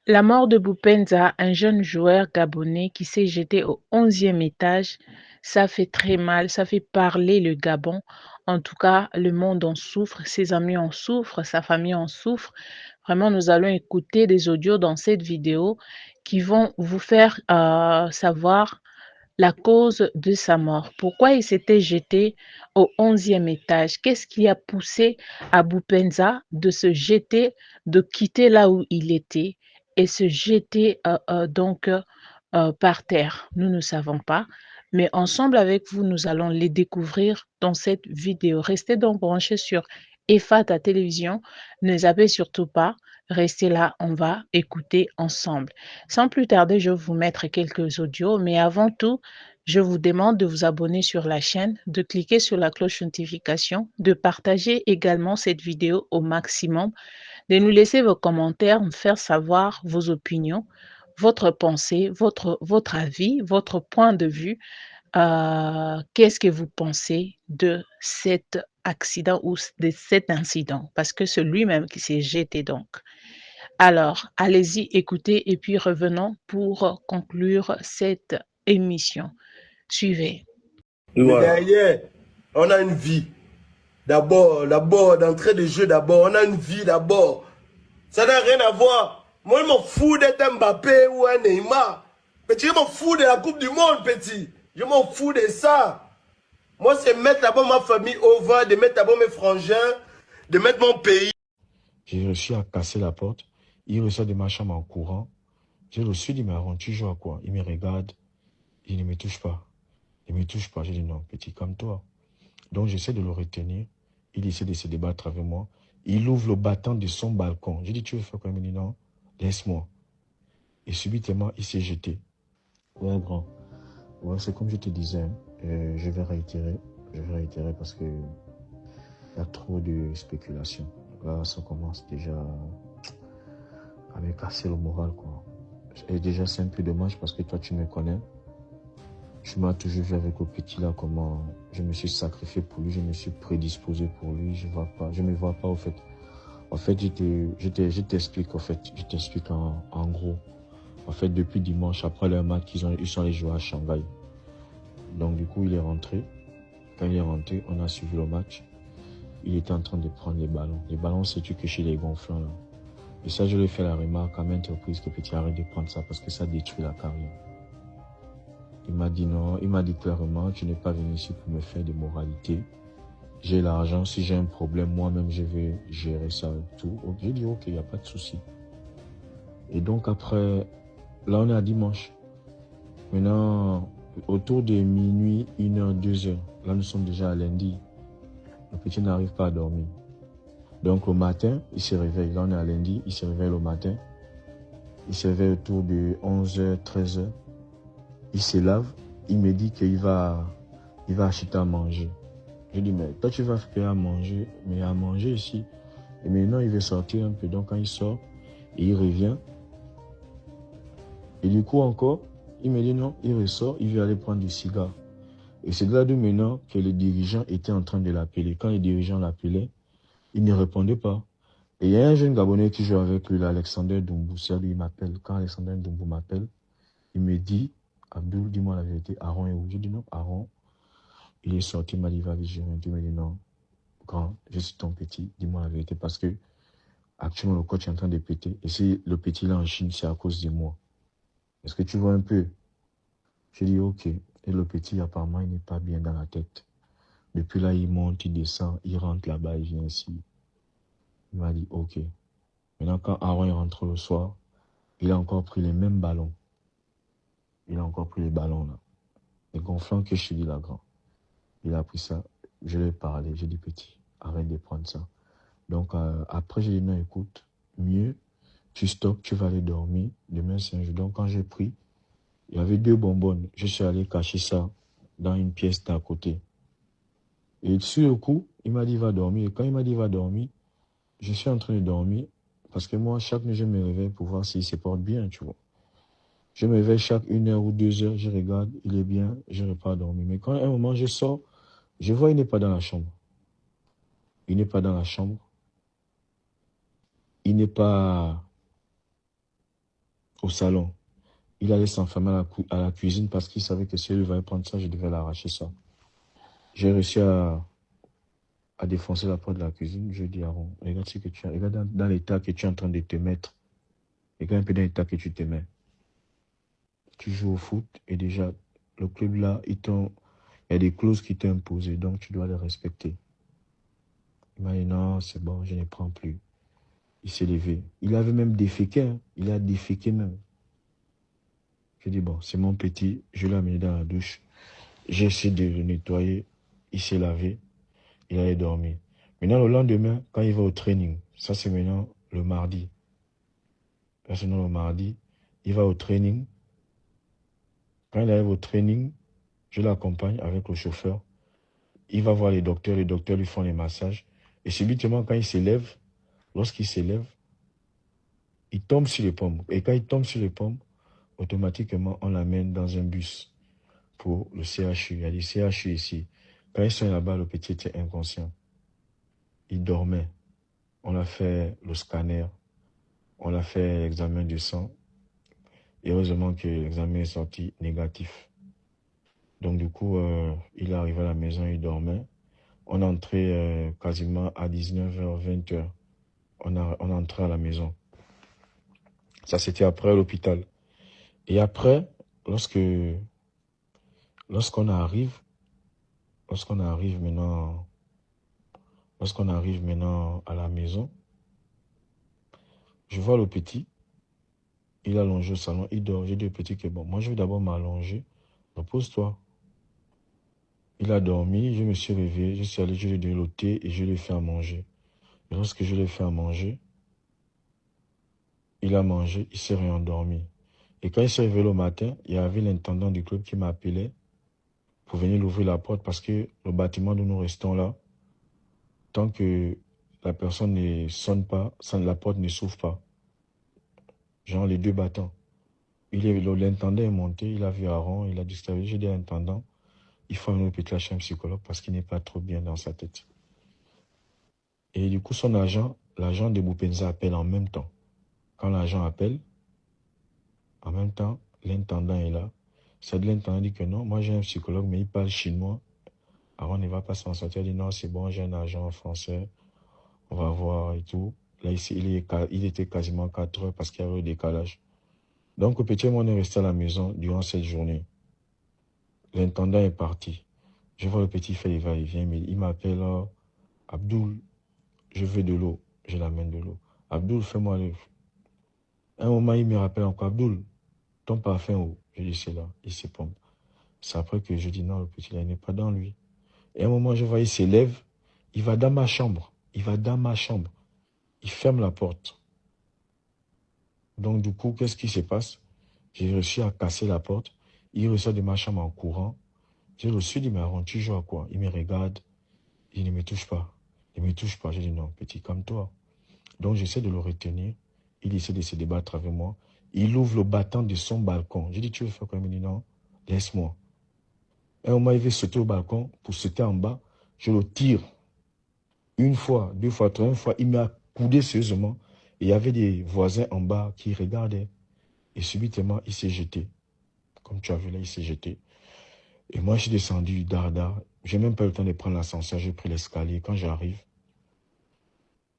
La mort de Boupenza, un jeune joueur gabonais qui s'est jeté au 11e étage, ça fait très mal, ça fait parler le Gabon. En tout cas, le monde en souffre, ses amis en souffrent, sa famille en souffre. Vraiment, nous allons écouter des audios dans cette vidéo qui vont vous faire savoir la cause de sa mort. Pourquoi il s'était jeté au 11e étage? Qu'est-ce qui a poussé Abou Penza de se jeter, de quitter là où il était et se jeter par terre? Nous ne savons pas. Mais ensemble avec vous, nous allons les découvrir dans cette vidéo. Restez donc branchés sur EFA, ta télévision. Ne zappez surtout pas. Restez là, on va écouter ensemble. Sans plus tarder, je vais vous mettre quelques audios, mais avant tout, je vous demande de vous abonner sur la chaîne, de cliquer sur la cloche notification, de partager également cette vidéo au maximum, de nous laisser vos commentaires, nous faire savoir vos opinions, votre pensée, votre avis, votre point de vue. Qu'est-ce que vous pensez de cet accident ou de cet incident? Parce que c'est lui-même qui s'est jeté donc. Alors, allez-y, écoutez et puis revenons pour conclure cette émission. Suivez. Mais voilà. Derrière, on a une vie. D'abord, d'entrée de jeu, d'abord, on a une vie d'abord. Ça n'a rien à voir. Moi, je m'en fous d'être un Mbappé ou un Neymar. Petit, je m'en fous de la Coupe du Monde, petit. Je m'en fous de ça. Moi, c'est mettre d'abord ma famille au vent, de mettre d'abord mes frangins, de mettre mon pays. J'ai réussi à casser la porte. Il ressort de ma chambre en courant. J'ai reçu, il me dit, tu joues à quoi? Il me regarde. Il ne me touche pas. Il ne me touche pas. J'ai dit, non, petit, comme toi. Donc, j'essaie de le retenir. Il essaie de se débattre avec moi. Il ouvre le battant de son balcon. J'ai dit, tu veux faire quoi? Il me dit, non, laisse-moi. Et subitement, il s'est jeté. Ouais, grand. Ouais, c'est comme je te disais. Hein. Je vais réitérer. Je vais réitérer parce que il y a trop de spéculation. Là, ça commence déjà à me casser le moral, quoi. Et déjà, c'est un peu dommage parce que toi, tu me connais. Tu m'as toujours vu avec le petit là, comment je me suis sacrifié pour lui, je me suis prédisposé pour lui, je me vois pas, au fait. En fait, je t'explique, en fait, je t'explique en gros. En fait, depuis dimanche, après le match, ils sont allés jouer à Shanghai. Donc, du coup, il est rentré. Quand il est rentré, on a suivi le match. Il était en train de prendre les ballons. Les ballons, c'est tu que chez les gonflants, là. Et ça, je lui ai fait la remarque à maintes reprises que petit, arrête de prendre ça parce que ça détruit la carrière. Il m'a dit non, il m'a dit clairement, tu n'es pas venu ici pour me faire de moralité. J'ai l'argent, si j'ai un problème, moi-même, je vais gérer ça et tout. J'ai dit, ok, il n'y a pas de souci. Et donc après, là, on est à dimanche. Maintenant, autour de minuit, 1h, 2h, là, nous sommes déjà à lundi. Le petit n'arrive pas à dormir. Donc, le matin, il se réveille. Là, on est à lundi, il se réveille le matin. Il se réveille autour de 11h, 13h. Il se lave. Il me dit qu'il va acheter à manger. Je dis, mais toi, tu vas faire à manger, mais à manger ici. Et maintenant, il veut sortir un peu. Donc, quand il sort, et il revient. Et du coup, encore, il me dit non, il ressort, il veut aller prendre du cigare. Et c'est là d'où maintenant que les dirigeants étaient en train de l'appeler. Quand les dirigeants l'appelaient, il ne répondait pas. Et il y a un jeune Gabonais qui joue avec lui, Alexander Doumbou. C'est lui, il m'appelle. Quand Alexander Doumbou m'appelle, il me dit, Abdul, dis-moi la vérité, Aaron est où? Je dis non, Aaron, il est sorti, il m'a dit, va vigiler. Il me dit non, grand, je suis ton petit, dis-moi la vérité. Parce que actuellement, le coach est en train de péter. Et si le petit là en Chine, c'est à cause de moi. Est-ce que tu vois un peu? Je dis ok. Et le petit, apparemment, il n'est pas bien dans la tête. Depuis là, il monte, il descend, il rentre là-bas, il vient ici. Il m'a dit ok. Maintenant, quand Aaron est rentré le soir, il a encore pris les mêmes ballons. Il a encore pris les ballons là. Les gonflants que je te dis là, grand. Il a pris ça. Je lui ai parlé. J'ai dit petit, arrête de prendre ça. Donc après, j'ai dit non, écoute, mieux, tu stoppes, tu vas aller dormir. Demain, c'est un jour. Donc quand j'ai pris, il y avait 2 bonbonnes. Je suis allé cacher ça dans une pièce d'à côté. Et sur le coup, il m'a dit va dormir. Et quand il m'a dit va dormir, je suis en train de dormir. Parce que moi, chaque nuit, je me réveille pour voir s'il se porte bien, tu vois. Je me réveille chaque 1 heure ou 2 heures, je regarde, il est bien, je repars dormir. Mais quand à un moment je sors, je vois il n'est pas dans la chambre. Il n'est pas dans la chambre. Il n'est pas au salon. Il allait s'enfermer à la cuisine parce qu'il savait que si elle va prendre ça, je devais l'arracher ça. J'ai réussi à défoncer la porte de la cuisine. Je dis, Aaron, regarde ce que tu as, regarde dans l'état que tu es en train de te mettre. Regarde un peu dans l'état que tu te mets. Tu joues au foot et déjà, le club là, il y a des clauses qui t'ont imposées, donc tu dois les respecter. Il m'a dit, non, c'est bon, je ne prends plus. Il s'est levé. Il avait même déféqué, hein. Il a déféqué même. Je dis, bon, c'est mon petit, je l'ai amené dans la douche. J'ai essayé de le nettoyer. Il s'est lavé. Il allait dormir. Maintenant, le lendemain, quand il va au training, ça c'est maintenant le mardi. Là, c'est le mardi. Il va au training. Quand il arrive au training, je l'accompagne avec le chauffeur. Il va voir les docteurs lui font les massages. Et subitement, quand il s'élève, lorsqu'il s'élève, il tombe sur les pommes. Et quand il tombe sur les pommes, automatiquement, on l'amène dans un bus pour le CHU. Il y a des CHU ici. Quand ils sont là-bas, le petit était inconscient. Il dormait. On a fait le scanner. On a fait l'examen du sang. Et heureusement que l'examen est sorti négatif. Donc du coup, il est arrivé à la maison, il dormait. On est entré quasiment à 19h, 20h. On est entré à la maison. Ça, c'était après l'hôpital. Et après, lorsqu'on arrive maintenant à la maison, je vois le petit, il est allongé au salon, il dort. J'ai dit au petit que bon, moi je vais d'abord m'allonger, repose-toi. Il a dormi, je me suis réveillé, je suis allé, je lui ai donné le thé et je lui ai fait à manger. Et lorsque je lui ai fait à manger, il a mangé, il s'est réendormi. Et quand il s'est réveillé le matin, il y avait l'intendant du club qui m'appelait pour venir l'ouvrir la porte parce que le bâtiment où nous restons là, tant que la personne ne sonne pas, la porte ne s'ouvre pas. Genre les deux battants. L'intendant est monté, il a vu Aaron, il a dit, j'ai dit à l'intendant, il faut amener le petit chez un psychologue parce qu'il n'est pas trop bien dans sa tête. Et du coup, son agent, l'agent de Boupenza appelle en même temps. Quand l'agent appelle, en même temps, l'intendant est là. C'est de l'intendant dit que non, moi j'ai un psychologue, mais il parle chinois. Aaron ne va pas s'en sortir. Il dit non, c'est bon, j'ai un agent français. On va voir et tout. Là, ici, il était quasiment 4 heures parce qu'il y avait eu décalage. Donc, le petit monde est resté à la maison durant cette journée. L'intendant est parti. Je vois le petit faire les va-et-vient, mais il m'appelle Abdoul, je veux de l'eau. Je l'amène de l'eau. Abdoul, fais-moi l'œuf. À un moment, il me rappelle encore, Abdoul, ton parfum où? Je dis, c'est là, il se pompe. C'est après que je dis, non, le petit, là, il n'est pas dans lui. Et à un moment, je vois, il s'élève, il va dans ma chambre. Il va dans ma chambre. Il ferme la porte. Donc, du coup, qu'est-ce qui se passe? J'ai réussi à casser la porte. Il ressort de ma chambre en courant. Je le suis dit, mais Aaron, tu joues à quoi? Il me regarde. Il ne me touche pas. Il ne me touche pas. Je dis, non, petit, calme-toi. Donc, j'essaie de le retenir. Il essaie de se débattre avec moi. Il ouvre le battant de son balcon. Je dis, tu veux faire quoi? Il me dit, non, laisse-moi. À un moment, il veut sauter au balcon pour sauter en bas. Je le tire. Une fois, deux fois, troisième fois, il m'a coudé sérieusement. Et il y avait des voisins en bas qui regardaient. Et subitement, il s'est jeté. Comme tu as vu là, il s'est jeté. Et moi, je suis descendu dardard. Je n'ai même pas eu le temps de prendre l'ascenseur. J'ai pris l'escalier. Quand j'arrive,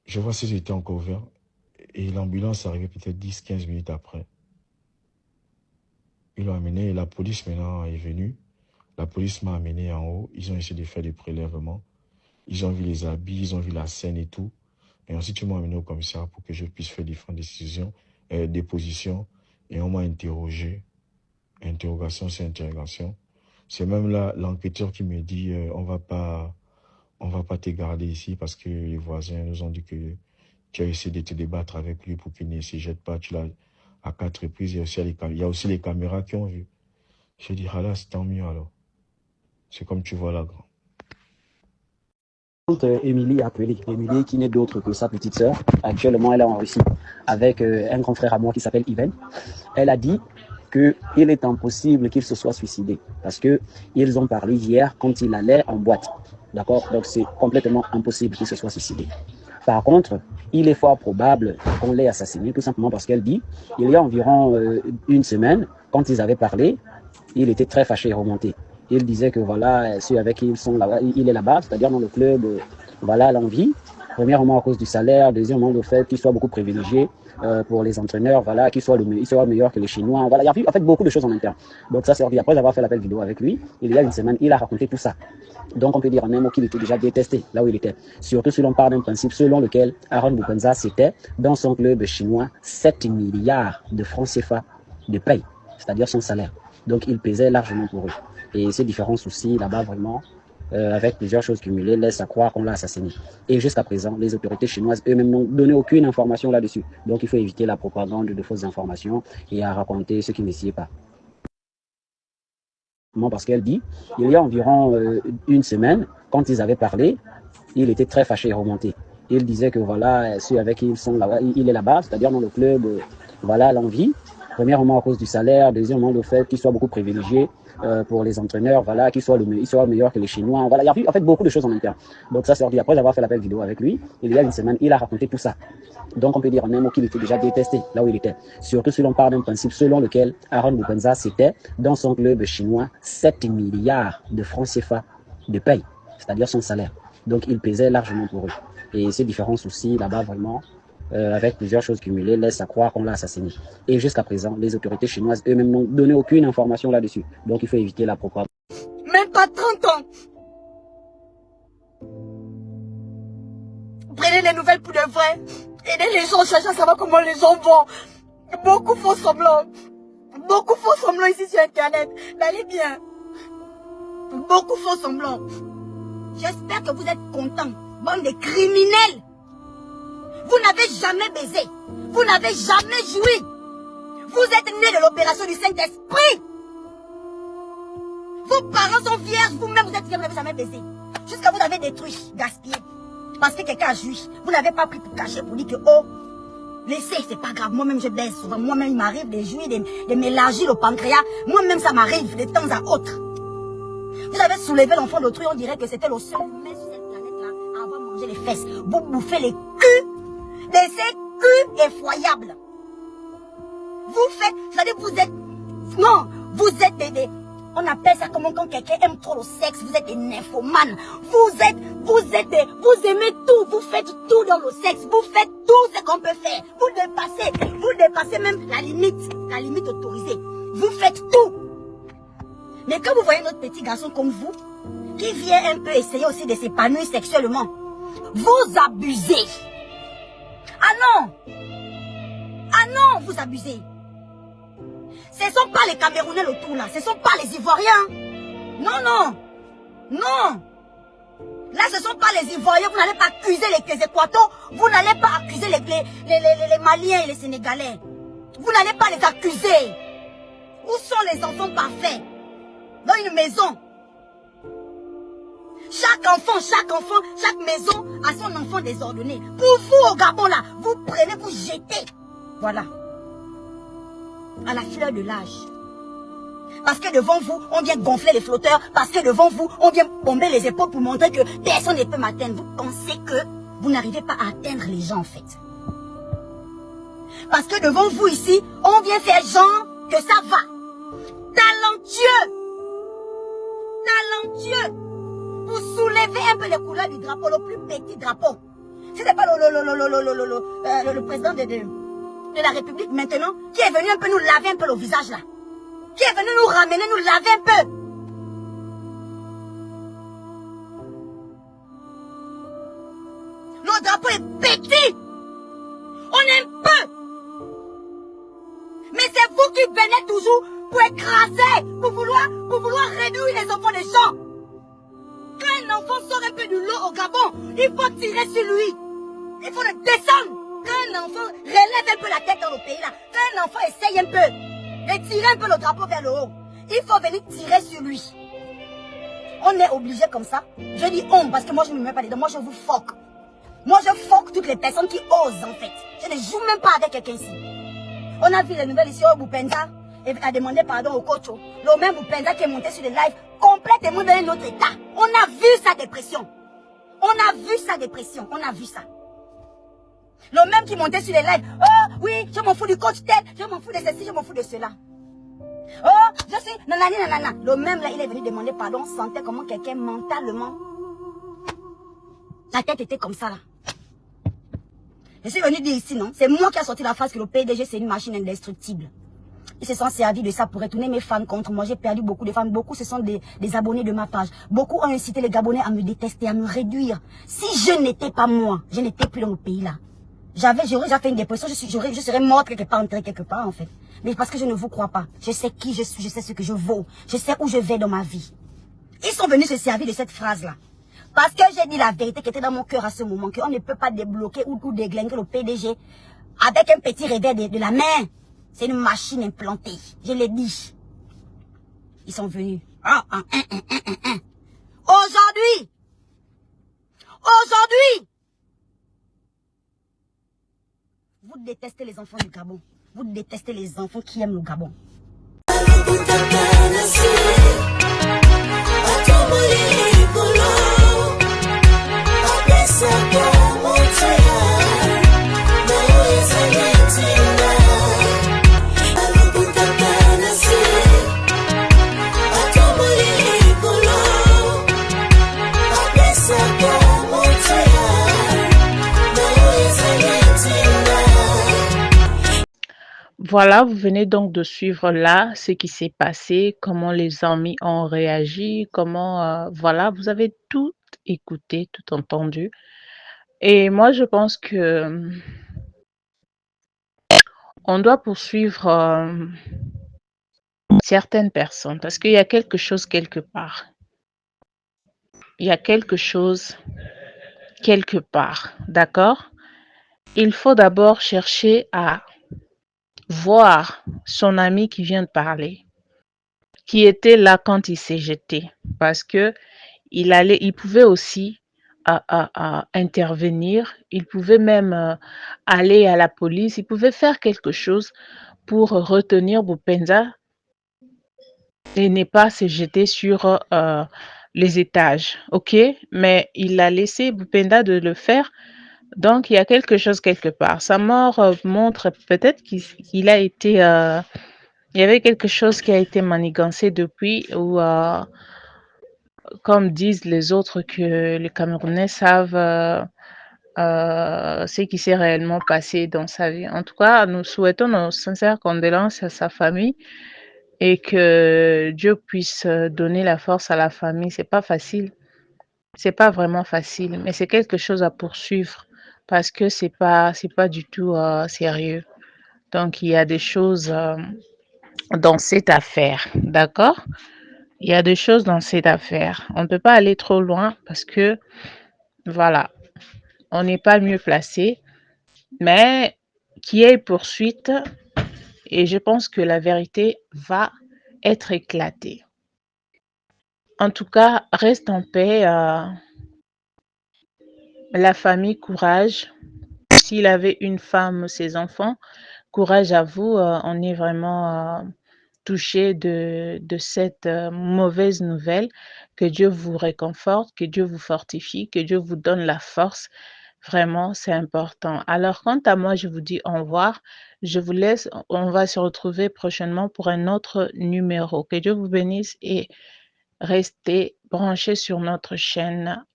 je vois si j'étais encore ouvert. Et l'ambulance est arrivée peut-être 10-15 minutes après. Ils l'ont amené et la police maintenant est venue. La police m'a amené en haut. Ils ont essayé de faire des prélèvements. Ils ont vu les habits, ils ont vu la scène et tout. Et ensuite, ils m'ont amené au commissariat pour que je puisse faire différentes dépositions. Et on m'a interrogé. Interrogation, c'est interrogation. C'est même là l'enquêteur qui me dit on va pas te garder ici parce que les voisins nous ont dit que tu as essayé de te débattre avec lui pour qu'il ne se jette pas. Tu l'as à 4 reprises. Il y a aussi les caméras qui ont vu. J'ai dit, ah là, c'est tant mieux alors. C'est comme tu vois là, grand. Émilie a appelé. Émilie qui n'est d'autre que sa petite sœur. Actuellement, elle est en Russie avec un grand frère à moi qui s'appelle Ivan. Elle a dit qu'il est impossible qu'il se soit suicidé parce qu'ils ont parlé hier quand il allait en boîte. D'accord? Donc c'est complètement impossible qu'il se soit suicidé. Par contre, il est fort probable qu'on l'ait assassiné, tout simplement parce qu'elle dit, il y a environ une semaine, quand ils avaient parlé, il était très fâché et remonté. Il disait que voilà, ceux avec qui ils sont là, il est là-bas, c'est-à-dire dans le club, voilà l'envie. Premièrement à cause du salaire, deuxièmement le fait qu'il soit beaucoup privilégié pour les entraîneurs, voilà, qu'il soit meilleur que les Chinois. Voilà, il y a en fait beaucoup de choses en interne. Donc ça servi. Après avoir fait l'appel vidéo avec lui, il y a une semaine, il a raconté tout ça. Donc on peut dire en un mot qu'il était déjà détesté là où il était. Surtout si l'on parle d'un principe selon lequel Aaron Boukwenza c'était dans son club chinois 7 milliards de francs CFA de paye, c'est-à-dire son salaire. Donc il pesait largement pour eux. Et ces différents soucis là-bas vraiment, avec plusieurs choses cumulées, laissent à croire qu'on l'a assassiné. Et jusqu'à présent, les autorités chinoises eux-mêmes n'ont donné aucune information là-dessus. Donc il faut éviter la propagande de fausses informations et à raconter ce qui ne s'y est pas. Parce qu'elle dit, il y a environ une semaine, quand ils avaient parlé, il était très fâché et remonté. Il disait que voilà, ceux avec qui ils sont là, il est là-bas, c'est-à-dire dans le club, voilà l'envie. Premièrement à cause du salaire, deuxièmement le fait qu'il soit beaucoup privilégié pour les entraîneurs, voilà, qu'il soit meilleur que les Chinois. Voilà, il y a en fait beaucoup de choses en interne. Donc ça servi. Après avoir fait l'appel vidéo avec lui, il y a une semaine, il a raconté tout ça. Donc on peut dire en un mot qu'il était déjà détesté là où il était. Surtout si l'on parle d'un principe selon lequel Aaron Boukwenza c'était dans son club chinois 7 milliards de francs CFA de paye, c'est-à-dire son salaire. Donc il pesait largement pour eux. Et ces différents soucis là-bas vraiment, avec plusieurs choses cumulées, laissent à croire qu'on l'a assassiné. Et jusqu'à présent, les autorités chinoises eux-mêmes n'ont donné aucune information là-dessus. Donc il faut éviter la propagande. Même pas 30 ans. Prenez les nouvelles pour de vrai. Aidez les gens, cherchez à savoir comment les gens vont. Beaucoup font semblant. Beaucoup font semblant ici sur Internet. Allez bien. Beaucoup font semblant. J'espère que vous êtes contents. Bande de criminels. Vous n'avez jamais baisé. Vous n'avez jamais joui. Vous êtes nés de l'opération du Saint-Esprit. Vos parents sont vierges. Vous-même, vous êtes vierges. Vous n'avez jamais baisé. Jusqu'à vous avez détruit, gaspillé. Parce que quelqu'un a joui. Vous n'avez pas pris pour cacher, pour dire que, oh, laissez, c'est pas grave. Moi-même, je baisse souvent. Moi-même, il m'arrive de jouir, de m'élargir au pancréas. Moi-même, ça m'arrive de temps à autre. Vous avez soulevé l'enfant d'autrui. On dirait que c'était le seul humain sur cette planète-là à avoir mangé les fesses. Vous bouffez les culs. De ces culs effroyables. Vous faites, c'est-à-dire vous êtes, non, vous êtes des, on appelle ça comment quand quelqu'un aime trop le sexe, vous êtes des nymphomanes. Vous aimez tout, vous faites tout dans le sexe, vous faites tout ce qu'on peut faire. Vous dépassez même la limite autorisée. Vous faites tout. Mais quand vous voyez notre petit garçon comme vous, qui vient un peu essayer aussi de s'épanouir sexuellement, vous abusez. Ah non, vous abusez. Ce ne sont pas les Camerounais autour là, ce ne sont pas les Ivoiriens. Non. Là, ce ne sont pas les Ivoiriens, vous n'allez pas accuser les Équators, vous n'allez pas accuser les Maliens et les Sénégalais. Vous n'allez pas les accuser. Où sont les enfants parfaits? Dans une maison. Chaque maison a son enfant désordonné. Pour vous au Gabon là, vous prenez, vous jetez. Voilà. À la fleur de l'âge. Parce que devant vous, on vient gonfler les flotteurs. Parce que devant vous, on vient bomber les épaules pour montrer que personne ne peut m'atteindre. Vous pensez que vous n'arrivez pas à atteindre les gens en fait. Parce que devant vous ici, on vient faire genre que ça va. Talentueux. Vous soulevez un peu les couleurs du drapeau, le plus petit drapeau. Ce n'est pas le président de la République maintenant qui est venu un peu nous laver un peu le visage là. Qui est venu nous ramener, nous laver un peu. Le drapeau est petit. On aime peu. Mais c'est vous qui venez toujours pour écraser, pour vouloir réduire les enfants des gens. Quand un enfant sort un peu du lot au Gabon, il faut tirer sur lui. Il faut le descendre. Quand un enfant relève un peu la tête dans le pays là, quand un enfant essaye un peu de tirer un peu le drapeau vers le haut, il faut venir tirer sur lui. On est obligé comme ça. Je dis on parce que moi je ne me mets pas dedans. Moi je vous foque. Moi je foque toutes les personnes qui osent en fait. Je ne joue même pas avec quelqu'un ici. On a vu les nouvelles ici au Boukwenza. Et a demandé pardon au coach. Le même Boukwenza qui est monté sur les lives complètement dans un autre état. On a vu sa dépression. On a vu ça. Le même qui montait sur les lives. Oh, oui, je m'en fous du coach tel, je m'en fous de ceci, je m'en fous de cela. Oh, je suis nanani nanana. Le même là, il est venu demander pardon, sentait comment quelqu'un mentalement. Sa tête était comme ça là. Je suis venu dire ici, non? C'est moi qui a sorti la phrase que le PDG c'est une machine indestructible. Ils se sont servis de ça pour retourner mes fans contre moi. J'ai perdu beaucoup de fans. Beaucoup, ce sont des abonnés de ma page. Beaucoup ont incité les Gabonais à me détester, à me réduire. Si je n'étais pas moi, je n'étais plus dans le pays là. J'aurais déjà fait une dépression. Je serais morte quelque part, entrée quelque part en fait. Mais parce que je ne vous crois pas. Je sais qui je suis, je sais ce que je vaux. Je sais où je vais dans ma vie. Ils sont venus se servir de cette phrase là. Parce que j'ai dit la vérité qui était dans mon cœur à ce moment. Qu'on ne peut pas débloquer ou déglinguer le PDG avec un petit réveil de la main. C'est une machine implantée. Je l'ai dit. Ils sont venus. Aujourd'hui. Vous détestez les enfants du Gabon. Vous détestez les enfants qui aiment le Gabon. Voilà, vous venez donc de suivre là ce qui s'est passé, comment les amis ont réagi, comment, voilà, vous avez tout écouté, tout entendu. Et moi, je pense que on doit poursuivre certaines personnes parce qu'il y a quelque chose quelque part. Il y a quelque chose quelque part, d'accord? Il faut d'abord chercher à voir son ami qui vient de parler, qui était là quand il s'est jeté, parce que il pouvait aussi intervenir, il pouvait même aller à la police, il pouvait faire quelque chose pour retenir Boupenza et ne pas se jeter sur les étages, ok? Mais il a laissé Boupenza de le faire. Donc, il y a quelque chose quelque part. Sa mort montre peut-être qu'il a été... il y avait quelque chose qui a été manigancé depuis, ou comme disent les autres, que les Camerounais savent ce qui s'est réellement passé dans sa vie. En tout cas, nous souhaitons nos sincères condoléances à sa famille et que Dieu puisse donner la force à la famille. C'est pas facile. C'est pas vraiment facile, mais c'est quelque chose à poursuivre parce que c'est pas du tout sérieux. Donc il y a des choses dans cette affaire, d'accord? Il y a des choses dans cette affaire. On ne peut pas aller trop loin parce que voilà, on n'est pas mieux placé, mais qu'il y ait poursuite et je pense que la vérité va être éclatée. En tout cas, reste en paix. La famille, courage. S'il avait une femme, ses enfants, courage à vous. On est vraiment touché de cette mauvaise nouvelle. Que Dieu vous réconforte, que Dieu vous fortifie, que Dieu vous donne la force. Vraiment, c'est important. Alors, quant à moi, je vous dis au revoir. Je vous laisse. On va se retrouver prochainement pour un autre numéro. Que Dieu vous bénisse et restez branchés sur notre chaîne.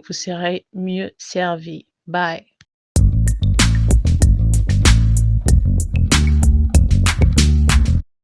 Vous serez mieux servis. Bye.